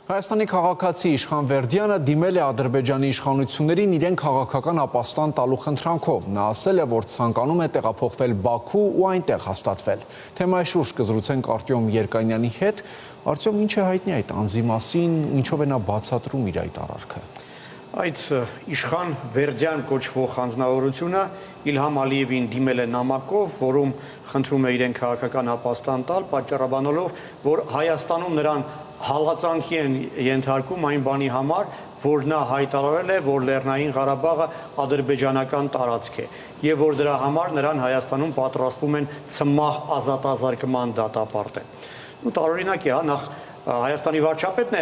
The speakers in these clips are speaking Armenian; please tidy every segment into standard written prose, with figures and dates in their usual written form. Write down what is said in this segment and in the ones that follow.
Հայաստանի քաղաքացի Իշխան Վերդյանը դիմել է Ադրբեջանի իշխանություններին իրեն քաղաքական ապաստան տալու խնդրանքով։ Նա ասել է, որ ցանկանում է տեղափոխվել Բաքու ու այնտեղ հաստատվել։ Թեմայի շուրջ կզրուցենք Արտյոմ Երկանյանի հետ։ Արտյոմ, ինչ է հայտնի այդ անձի մասին, ինչով է նա բացատրում իր այդ արարքը։ Այդ Իշխան Վերդյան կոչվող անձնավորությունը Իլհամ Ալիևին դիմել է նամակով, որում խնդրում է իրեն քաղաքական ապաստան տալ, պատճառաբանելով, որ Հայաստանում նրան հալածանքի են ենթարկում այն բանի համար, որ նա հայտարարել է, որ Լեռնային Ղարաբաղը ադրբեջանական տարածք է, եւ որ դրա համար նրան Հայաստանում պատրաստվում են ցմահ ազատազրկման դատապարտել։ Տարօրինակ է, նախ Հայաստանի վարչապետն է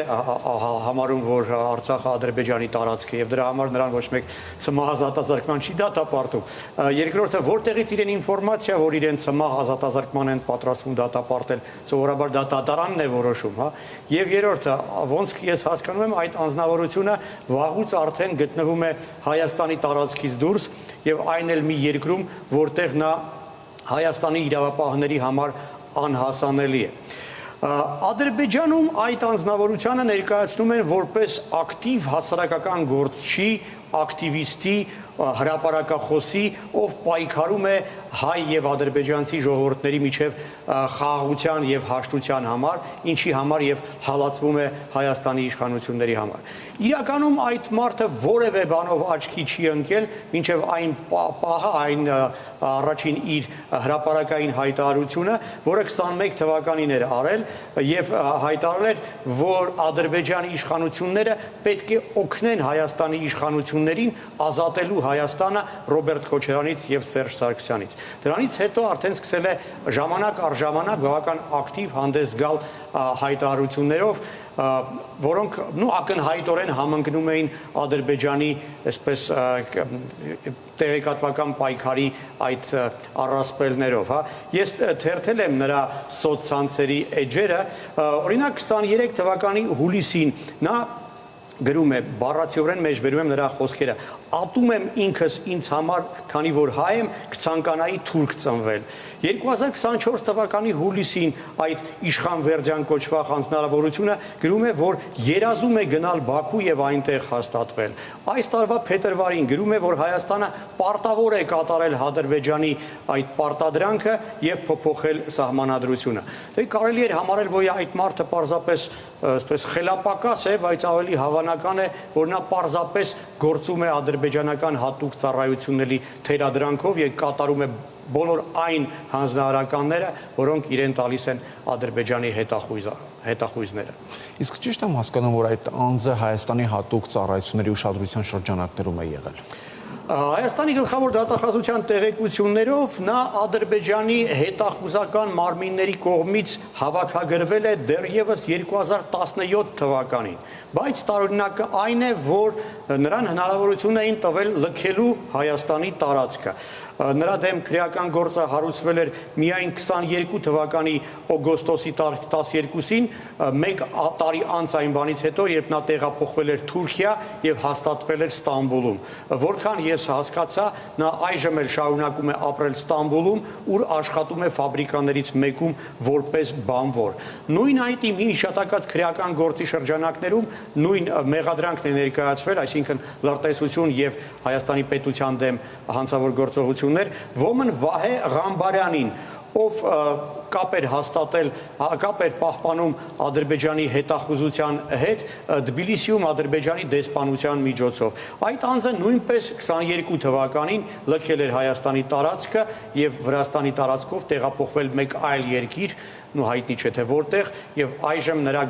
համարում, որ Արցախը Ադրբեջանի տարածք է եւ դրա համար նրան ոչ մեկ ցմահ ազատազրկման չի դատապարտում։ Երկրորդը, որտեղից իրեն ինֆորմացիա, որ իրեն ցմահ ազատազրկման են պատրաստվում դատապարտել, սովորաբար դա դատարանն է որոշում, հա։ Եվ երրորդը, ոնց ես հասկանում եմ, այդ անձնավորությունը վաղուց արդեն գտնվում է Հայաստանի տարածքից դուրս եւ այն էլ մի երկրում, որտեղ նա Հայաստանի իրավապահների համար անհասանելի է։ Ադրբեջանում այդ անձնավորությունը ներկայացնում են որպես ակտիվ հասարակական գործչի, ակտիվիստի, հրապարակախոսի, ով պայքարում է հայ եւ ադրբեջանցի ժողովուրդների միջև խաղաղության եւ հաշտության համար, ինչի համար եւ հալածվում է Հայաստանի իշխանությունների համար։ Իրականում այդ մարդը որևէ բանով աչքի չի ընկել, մինչեւ այն պահը, այն առաջին իր հրապարակային հայտարարությունը, որը 21 թվականին էր արել եւ հայտարարել էր, որ Ադրբեջանի իշխանությունները պետք է օգնեն Հայաստանի իշխանություններին ազատելու Հայաստանը Ռոբերտ Քոչարյանից եւ Սերժ Սարգսյանից։ Դրանից հետո արդեն սկսել է ժամանակ առ ժամանակ բավական ակտիվ հանդես գալ հայտարարություններով, որոնք ակնհայտորեն համընկնում էին Ադրբեջանի այսպես տեղեկատվական պայքարի այդ առասպելներով, հա։ Ես թերթել եմ նրա սոցցանցերի էջերը, օրինակ 23 թվականի հուլիսին նա գրում է, բառացիորեն մեջբերում եմ նրա խոսքերը, ատում եմ ինքս ինձ համար, քանի որ հայ եմ, կցանկանայի թուրք ծնվել։ 2024 թվականի հուլիսին այդ Իշխան Վերդյան կոչվող անձնավորությունը գրում է, որ երազում է գնալ Բաքու եւ այնտեղ հաստատվել։ Այս տարվա փետրվարին գրում է, որ Հայաստանը պարտավոր է կատարել Ադրբեջանի այդ պարտադրանքը եւ փոփոխել սահմանադրությունը։ Դե կարելի էր համարել, որ այդ մարդը պարզապես այսպես խելապակաս է, բայց ավելի հավանական է, որ նա պարզապես գործում է ադրբեջանական հատուկ ծառայությունների թերադրանքով եւ կատարում է բոլոր այն հանձնարարականները, որոնք իրեն տալիս են Ադրբեջանի հետախույզները։ Իսկ ճիշտ եմ հասկանում, որ այդ անձը Հայաստանի հատուկ ծառայությունների ուշադրության շրջանակներում է եղել։ Հայաստանի գլխավոր դատախազության տեղեկություններով նա Ադրբեջանի հետախուզական մարմինների կողմից հավաքագրվել է դեռևս 2017 թվականին, բայց տարօրինակը այն է, որ նրան հնարավորություն էին տվել լքելու Հայաստանի տարածքը։ Նրա դեմ քրեական գործը հարուցվել էր միայն 22 թվականի օգոստոսի 12-ին, մեկ տարի անց այն բանից հետո, երբ նա տեղափոխվել էր Թուրքիա եւ հաստատվել էր Ստամբուլում։ Որքան ես հասկացա, նա այժմ էլ շարունակում է ապրել Ստամբուլում, ուր աշխատում է ֆաբրիկաներից մեկում որպես բանվոր։ Նույն այդ իմ հիշատակած քրեական գործի շրջանակներում նույն մեղադրանքն է ներկայացվել, այսինքն լրտեսություն եւ Հայաստանի պետության դեմ հանցավոր գործողություններ, ոմն Վահե Ղամբարյանին, ով կապ էր հաստատել, կապ էր պահպանում Ադրբեջանի հետախուզության հետ Թբիլիսիում Ադրբեջանի դեսպանության միջոցով։ Այդ անձը նույնպես 22 թվականին լքել էր Հայաստանի տարածքը եւ Վրաստանի տարածքով տեղափոխվել մեկ այլ երկիր, հայտնի չէ թե որտեղ, եւ այժմ նրա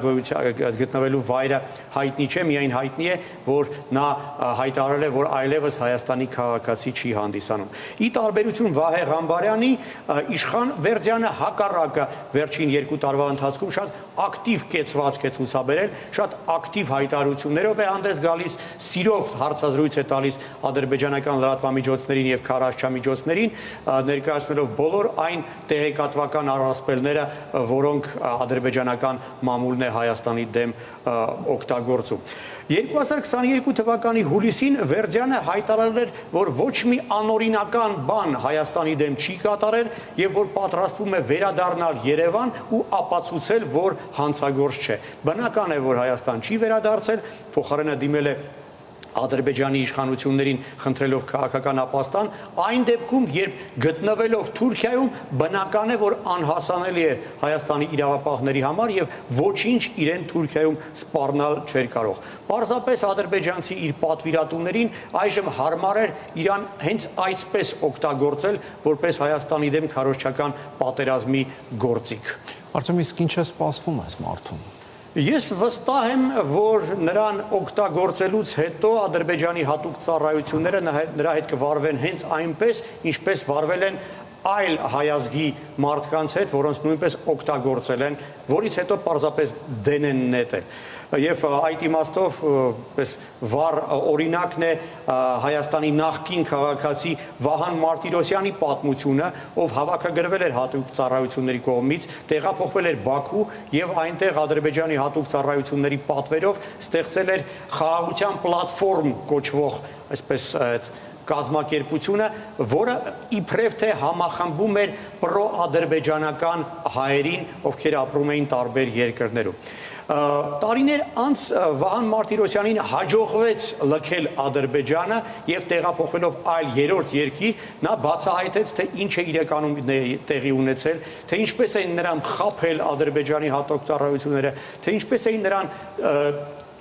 գտնվելու վայրը հայտնի չէ, միայն հայտնի է, որ նա հայտարարել է, որ այլևս Հայաստանի քաղաքացի չի հանդիսանում։ Ի տարբերություն Վահե Ղամբարյանի, Իշխան Վերդյանը հակառակը վերջին 2 տարվա ընթացքում շատ ակտիվ կեցվածք է ցուցաբերել, շատ ակտիվ հայտարարություններով է հանդես գալիս, սիրով հարցազրույց է տալիս ադրբեջանական լրատվամիջոցներին եւ քարոզչամիջոցներին, ներկայացնելով բոլոր այն տեղեկատվական առասպելները, որոնք ադրբեջանական մամուլն է Հայաստանի դեմ օգտագործում։ 2022 թվականի հուլիսին Վերդյանը հայտարարել էր, որ ոչ մի անօրինական բան Հայաստանի դեմ չի կատարել եւ որ պատրաստվում է վերադառնալ Երևան ու ապացուցել, որ հանցագործ չէ։ Բնական է, որ Հայաստան չի վերադարձել, փոխարենը դիմել է Ադրբեջանի իշխանություններին խնդրելով քաղաքական ապաստան, այն դեպքում, երբ գտնվելով Թուրքիայում, բնական է, որ անհասանելի է Հայաստանի իրավապահների համար եւ ոչինչ իրեն Թուրքիայում սպառնալ չէր կարող։ Պարզապես ադրբեջանցի իր պատվիրատուներին այժմ հարմար էր իրան հենց այսպես օգտագործել, որպես Հայաստանի դեմ քարոզչական պատերազմի գործիք։ Արտեմ, իսկ ինչ է սպասվում այս մարդուն։ Ես վստահ եմ, որ նրան օգտագործելուց հետո Ադրբեջանի հատուկ ծառայությունները նրա հետ կվարվեն հենց այնպես, ինչպես վարվել են այլ հայազգի մարդկանց հետ, որոնց նույնպես օգտագործել են, որից հետո պարզապես դեն են նետել։ Եվ այդ իմաստով վառ օրինակն է Հայաստանի նախկին քաղաքացի Վահան Մարտիրոսյանի պատմությունը, ով հավաքագրվել էր հատուկ ծառայությունների կողմից, տեղափոխվել էր Բաքու եւ այնտեղ Ադրբեջանի հատուկ ծառայությունների պատվերով ստեղծել էր խաղաղության պլատֆորմ կոչվող, այսպես կազմակերպությունը, որը իբրև թե համախմբում էր պրոադրբեջանական հայերին, ովքեր ապրում էին տարբեր երկրներում։ Տարիներ անց Վահան Մարտիրոսյանին հաջողվեց լքել Ադրբեջանը եւ տեղափոխվելով այլ երրորդ երկիր, նա բացահայտեց, թե ինչ է իրականում տեղի ունեցել, թե ինչպես էին նրան խաբել Ադրբեջանի հատուկ ծառայությունները, թե ինչպես էին նրան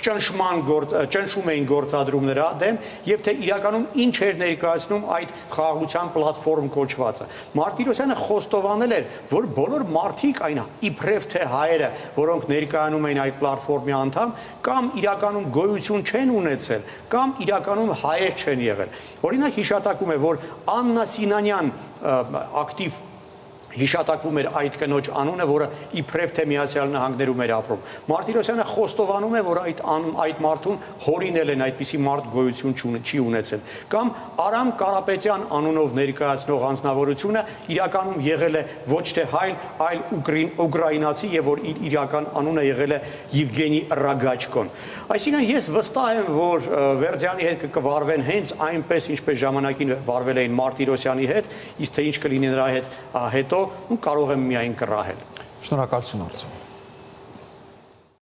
ճնշում էին գործադրում նրա դեմ եւ թե իրականում ինչ էր ներկայացնում այդ խաղաղության պլատֆորմ կոչվածը։ Մարտիրոսյանը խոստովանել էր, որ բոլոր մարդիկ այն իբրև թե հայերը, որոնք ներկայանում էին այդ պլատֆորմի անդամ, կամ իրականում գոյություն չեն ունեցել, կամ իրականում հայեր չեն եղել։ Օրինակ հիշատակում է, որ Աննա Սինանյան ակտիվ հիշատակվում էր այդ կնոջ անունը, որը իբրև թե Միացյալ Նահանգներում էր ապրում։ Մարտիրոսյանը խոստովանում է, որ այդ մարդուն հորինել են, այդպիսի մարդ գոյություն չի ունեցել։ Կամ Արամ Կարապետյան անունով ներկայացնող անձնավորությունը իրականում եղել է ոչ թե հայ, այլ ուկրաինացի, եւ որ իր իրական անունը եղել է Եվգենի Ռագաչկոն։ Այսինքն ես վստահ եմ, որ Վերդյանի հետ կվարվեն հենց այնպես, ինչպես ժամանակին վարվել էին Մարտիրոսյանի հետ, իսկ թե ինչ կլինի նրա հետ հետո, կարող եմ միայն կռահել։ Շնորհակալություն, Արտեմ։